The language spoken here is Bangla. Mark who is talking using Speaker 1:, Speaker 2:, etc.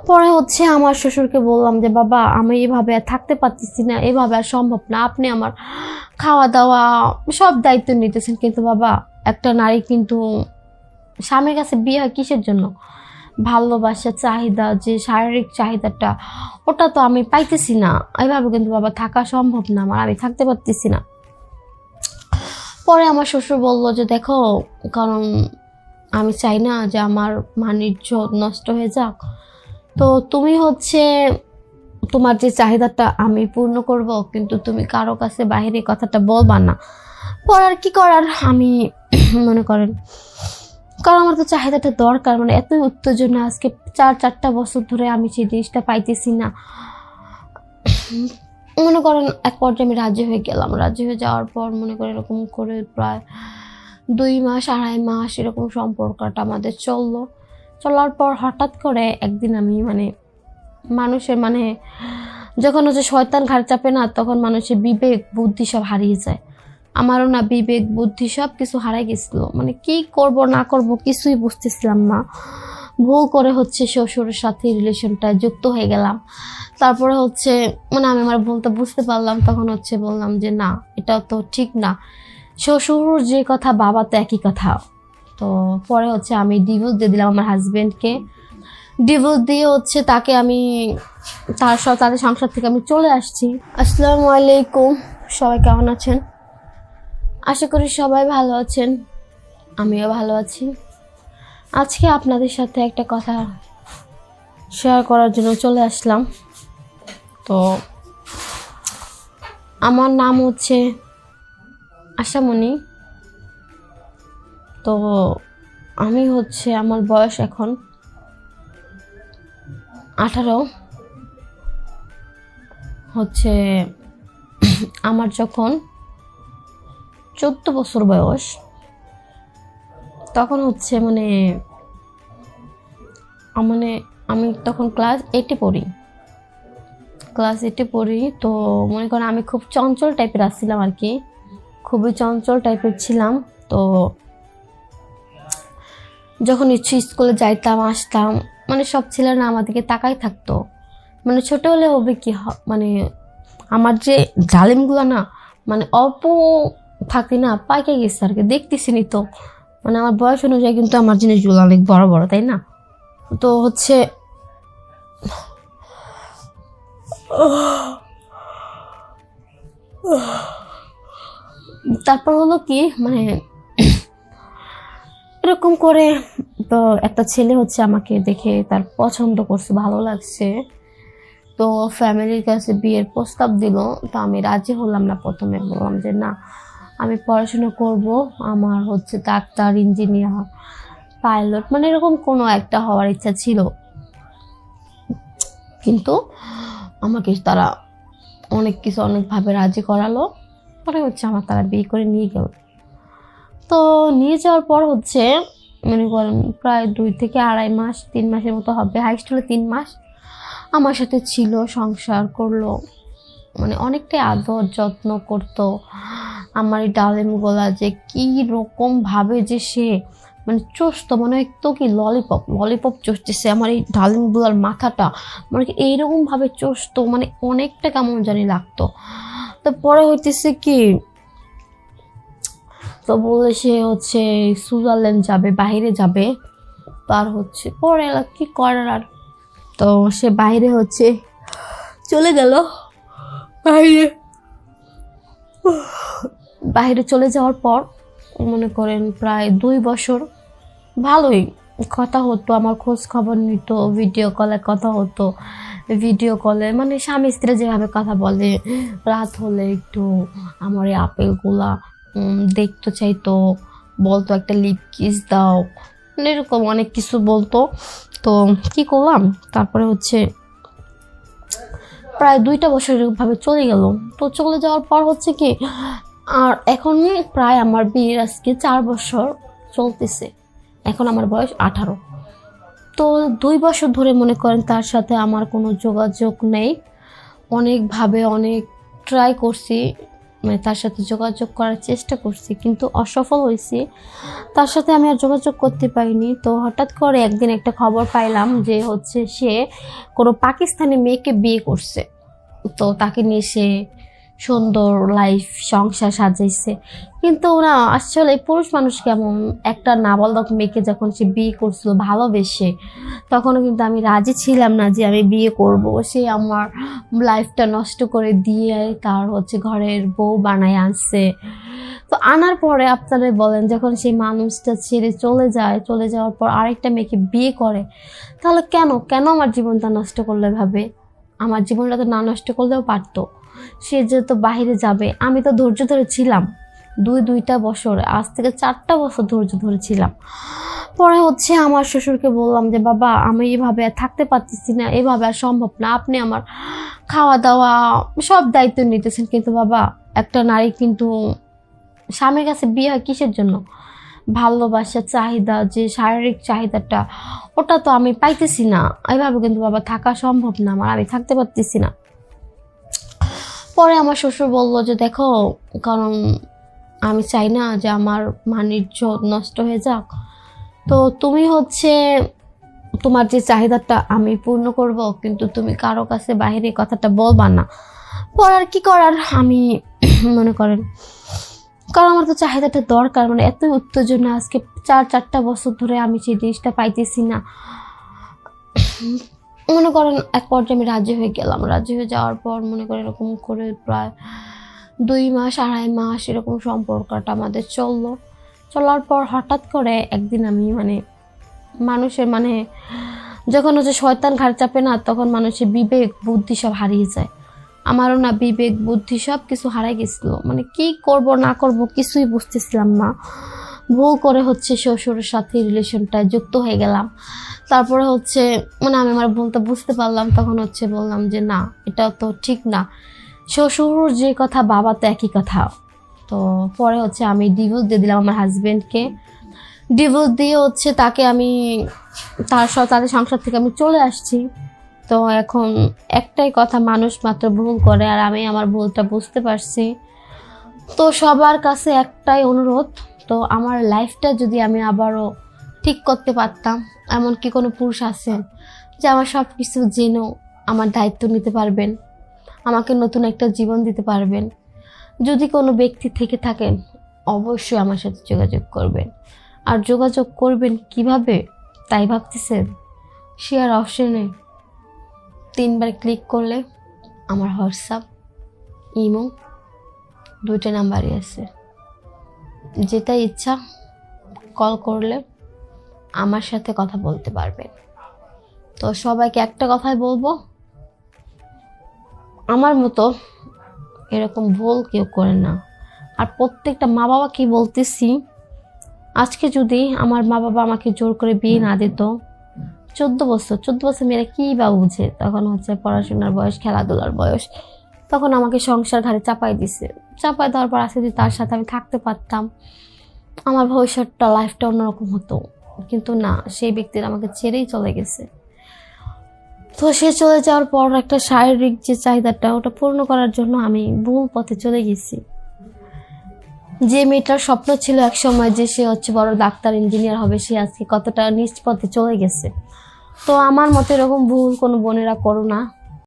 Speaker 1: পরে হচ্ছে আমার শ্বশুরকে বললাম যে বাবা আমি এভাবে আর থাকতে পারতেছি না, এভাবে আর সম্ভব না, আপনি আমার খাওয়া দাওয়া সব দায়িত্ব নিতেছেন, কিন্তু বাবা একটা নারী কিন্তু স্বামীর কাছে বিয়ে হয় কিসের জন্য? ভালোবাসা চাহিদা, যে শারীরিক চাহিদাটা, ওটা তো আমি পাইতেছি না, এইভাবে কিন্তু বাবা থাকা সম্ভব না আমার, আমি থাকতে পারতেছি না। পরে আমার শ্বশুর বলল যে দেখো, কারণ আমি চাই না যে আমার মানিজ্য নষ্ট হয়ে যাক, তো তুমি হচ্ছে তোমার যে চাহিদাটা আমি পূর্ণ করব, কিন্তু তুমি কারো কাছে বাইরে কথাটা বলবা না। পরে আর কি করার, আমি মনে করেন, কারণ আমার তো চাহিদাটা দরকার, মানে এতই উত্তেজনা, আজকে 4 বছর ধরে আমি সেই জিনিসটা পাইতেছি না। মনে করেন এক পর্যায়ে আমি রাজি হয়ে গেলাম, রাজি হয়ে যাওয়ার পর মনে করেন এরকম করে প্রায় 2 মাস 2.5 মাস এরকম সম্পর্কটা আমাদের চলার পর হঠাৎ করে একদিন আমি মানে মানুষের মানে যখন হচ্ছে শয়তান ঘাড় চাপে না, তখন মানুষের বিবেক বুদ্ধি সব হারিয়ে যায়। আমারও না বিবেক বুদ্ধি সব কিছু হারাই গেছিল, মানে কি করব না করব কিছুই বুঝতেছিলাম না। ভুল করে হচ্ছে শ্বশুরের সাথে রিলেশনটা যুক্ত হয়ে গেলাম। তারপরে হচ্ছে মানে আমি আমার ভুলটা বুঝতে পারলাম, তখন হচ্ছে বললাম যে না, এটা তো ঠিক না, শ্বশুর যে কথা বাবা তো একই কথা। তো পরে হচ্ছে আমি ডিভোর্স দিয়ে দিলাম আমার হাজবেন্ডকে, ডিভোর্স দিয়ে হচ্ছে তাকে আমি তাদের সংসার থেকে আমি চলে আসছি। আসসালামু আলাইকুম, সবাই কেমন আছেন? আশা করি সবাই ভালো আছেন, আমিও ভালো আছি। আজকে আপনাদের সাথে একটা কথা শেয়ার করার জন্য চলে আসলাম। তো আমার নাম হচ্ছে আশামণি। তো আমি হচ্ছে আমার বয়স এখন 18। হচ্ছে আমার যখন 14 বছর বয়স, তখন হচ্ছে মানে আমি তখন ক্লাস 8-এ পড়ি। তো মনে করেন আমি খুব চঞ্চল টাইপের আসছিলাম আর কি, খুবই চঞ্চল টাইপের ছিলাম। তো যখন ইচ্ছে স্কুলে যাইতাম আসতাম, মানে সব ছেলেরা আমার দিকে তাকাই থাকতো, মানে ছোট হলে হবে কি মানে আমার যে জালিমগুলো না, মানে অল্প থাকতে না পাইকে গেছে আর কি, দেখতেছিনি তো, মানে আমার বয়স অনুযায়ী কিন্তু আমার জিনিসগুলো অনেক বড় বড়, তাই না? তো হচ্ছে তারপর হলো কি মানে এরকম করে, তো একটা ছেলে হচ্ছে আমাকে দেখে তার পছন্দ করছে, ভালো লাগছে, তো ফ্যামিলির কাছে বিয়ের প্রস্তাব দিল। তো আমি রাজি হলাম না, প্রথমে বললাম যে না, আমি পড়াশোনা করব, আমার হচ্ছে ডাক্তার, ইঞ্জিনিয়ার, পাইলট, মানে এরকম কোনো একটা হওয়ার ইচ্ছা ছিল। কিন্তু আমাকে তারা অনেকভাবে রাজি করালো, পরে হচ্ছে আমার তারা বিয়ে করে নিয়ে গেল। তো নিয়ে যাওয়ার পর হচ্ছে মনে করেন প্রায় 2 থেকে 2.5 মাস 3 মাসের মতো হবে, হাইস্ট হলে 3 মাস আমার সাথে ছিল, সংসার করলো, মানে অনেকটাই আদর যত্ন করতো। আমার এই ডালিম গোলা যে কি রকম ভাবে যে সে মানে চষতো, মানে তো কি ললিপপ চষতেছে আমার এই ডালিম গোলার মাথাটা, মানে এইরকম ভাবে চষতো, মানে অনেকটা কেমন জানি লাগতো। তো পরে হইতেছে কি, তো বলে সে হচ্ছে সুইজারল্যান্ড যাবে, বাইরে যাবে, তার হচ্ছে পরে কি করার আর। তো সে বাইরে হচ্ছে চলে গেল, বাইরে চলে যাওয়ার পর মনে করেন প্রায় 2 বছর ভালোই কথা হতো, আমার খোঁজ খবর নিত, ভিডিও কলে কথা হতো, ভিডিও কলে মানে স্বামী স্ত্রী যেভাবে কথা বলে, রাত হলে একটু আমার এই আপেলগুলা দেখতে চাইতো, বলতো একটা লিপ কিস দাও, মানে এরকম অনেক কিছু বলতো। তো কি করলাম, তারপরে হচ্ছে প্রায় 2টা বছর এরকমভাবে চলে গেল। তো চলে যাওয়ার পর হচ্ছে কি, আর এখন প্রায় আমার বিয়ের আজকে 4 বছর চলতেছে, এখন আমার বয়স 18। তো 2 বছর ধরে মনে করেন তার সাথে আমার কোনো যোগাযোগ নেই, অনেক ট্রাই করছি, মানে তার সাথে যোগাযোগ করার চেষ্টা করছি, কিন্তু অসফল হয়েছি। তার সাথে আমি আর যোগাযোগ করতে পারিনি। তো হঠাৎ করে একদিন একটা খবর পাইলাম যে হচ্ছে সে কোনো পাকিস্তানি মেয়েকে বিয়ে করছে। তো তাকে নিয়ে সে সুন্দর লাইফ সংসার সাজাইছে। কিন্তু না, আসলে পুরুষ মানুষ কেমন, একটা নাবালক মেয়েকে যখন সে বিয়ে করছিল ভালোবেসে, তখনও কিন্তু আমি রাজি ছিলাম না যে আমি বিয়ে করব। সে আমার লাইফটা নষ্ট করে দিয়ে তার হচ্ছে ঘরের বউ বানায় আনছে। তো আনার পরে আপনারা বলেন, যখন সেই মানুষটা ছেড়ে চলে যায়, চলে যাওয়ার পর আরেকটা মেয়েকে বিয়ে করে, তাহলে কেন কেন আমার জীবনটা নষ্ট করলে ভাবে? আমার জীবনটা তো না নষ্ট করলেও পারতো। সে যেহেতু বাইরে যাবে, আমি তো ধৈর্য ধরেছিলাম দুইটা বছর, আজ থেকে 4টা বছর ধৈর্য ধরেছিলাম। পরে হচ্ছে আমার শ্বশুরকে বললাম যে বাবা, আমি এভাবে আর থাকতে পারতেছি না, এভাবে আর সম্ভব না। আপনি আমার খাওয়া দাওয়া সব দায়িত্ব নিতেছেন, কিন্তু বাবা একটা নারী কিন্তু স্বামীর কাছে বিয়ে হয় কিসের জন্য? ভালোবাসার চাহিদা, যে শারীরিক চাহিদাটা, ওটা তো আমি পাইতেছি না। এইভাবে কিন্তু বাবা থাকা সম্ভব না আমার, আমি থাকতে পারতেছি না। পরে আমার শ্বশুর বলল যে দেখো, কারণ আমি চাই না যে আমার বাণিজ্য নষ্ট হয়ে যাক, তো তুমি হচ্ছে তোমার যে চাহিদাটা আমি পূর্ণ করব, কিন্তু তুমি কারো কাছে বাইরে কথাটা বলবা না। পরে আর কি করার, আমি মনে করেন, কারণ আমার তো চাহিদাটা দরকার। মানে এত উত্তেজনা, আজকে 4টা বছর ধরে আমি সেই জিনিসটা পাইতেছি না। মনে করেন এক পর্যায়ে আমি রাজি হয়ে গেলাম। রাজি হয়ে যাওয়ার পর মনে করেন এরকম করে প্রায় 2 মাস 2.5 মাস এরকম সম্পর্কটা আমাদের চলার পর হঠাৎ করে একদিন আমি মানুষের যখন হচ্ছে শয়তান ঘাড় চাপে না, তখন মানুষের বিবেক বুদ্ধি সব হারিয়ে যায়। আমারও না বিবেক বুদ্ধি সব কিছু হারাই গেছিল। কি করব না করব কিছুই বুঝতেছিলাম না। ভুল করে হচ্ছে শ্বশুরের সাথে রিলেশনটা যুক্ত হয়ে গেলাম। তারপরে হচ্ছে আমি আমার ভুলটা বুঝতে পারলাম, তখন হচ্ছে বললাম যে না, এটা তো ঠিক না। শ্বশুর যে কথা, বাবা তো একই কথা। তো পরে হচ্ছে আমি ডিভোর্স দিয়ে দিলাম আমার হাজবেন্ডকে। ডিভোর্স দিয়ে হচ্ছে তাকে আমি তাদের সংসার থেকে আমি চলে আসছি। তো এখন একটাই কথা, মানুষ মাত্র ভুল করে, আর আমি আমার ভুলটা বুঝতে পারছি। তো সবার কাছে একটাই অনুরোধ, তো আমার লাইফটা যদি আমি আবারও ঠিক করতে পারতাম, এমন কি কোনো পুরুষ আছেন যে আমার সব কিছু জেনেও আমার দায়িত্ব নিতে পারবেন, আমাকে নতুন একটা জীবন দিতে পারবেন? যদি কোনো ব্যক্তি থেকে থাকেন, অবশ্যই আমার সাথে যোগাযোগ করবেন। আর যোগাযোগ করবেন কিভাবে তাই ভাবতেছেন? শেয়ার অপশনে 3বার ক্লিক করলে আমার হোয়াটসঅ্যাপ, ইমো 2টা নাম্বারই আছে। যেটা ইচ্ছা কল করলে আমার সাথে কথা বলতে পারবেন। তো সবাইকে একটা কথাই বলবো, আমার মতো এরকম ভুল কেউ করে না। আর প্রত্যেকটা মা বাবাকে বলতেছি, আজকে যদি আমার মা বাবা আমাকে জোর করে বিয়ে না দিত, 14 বছর মেয়েরা কী বা বুঝে, তখন হচ্ছে পড়াশোনার বয়স, খেলাধুলার বয়স, তখন আমাকে সংসার ঘাড়ে চাপাই দেওয়ার পর আজকে যদি তার সাথে আমি থাকতে পারতাম, আমার ভবিষ্যৎটা, লাইফটা অন্যরকম হতো। কিন্তু না, সেই ব্যক্তির আমাকে ছেড়েই চলে গেছে। তো সে চলে যাওয়ার পর একটা শারীরিক যে চাহিদাটা, ওটা পূর্ণ করার জন্য আমি ভুল পথে চলে গেছি। যে মেয়েটার স্বপ্ন ছিল এক সময় যে সে হচ্ছে বড় ডাক্তার, ইঞ্জিনিয়ার হবে, সে আজকে কতটা নিচ পথে চলে গেছে। তো আমার মতে এরকম ভুল কোনো বোনেরা করো না।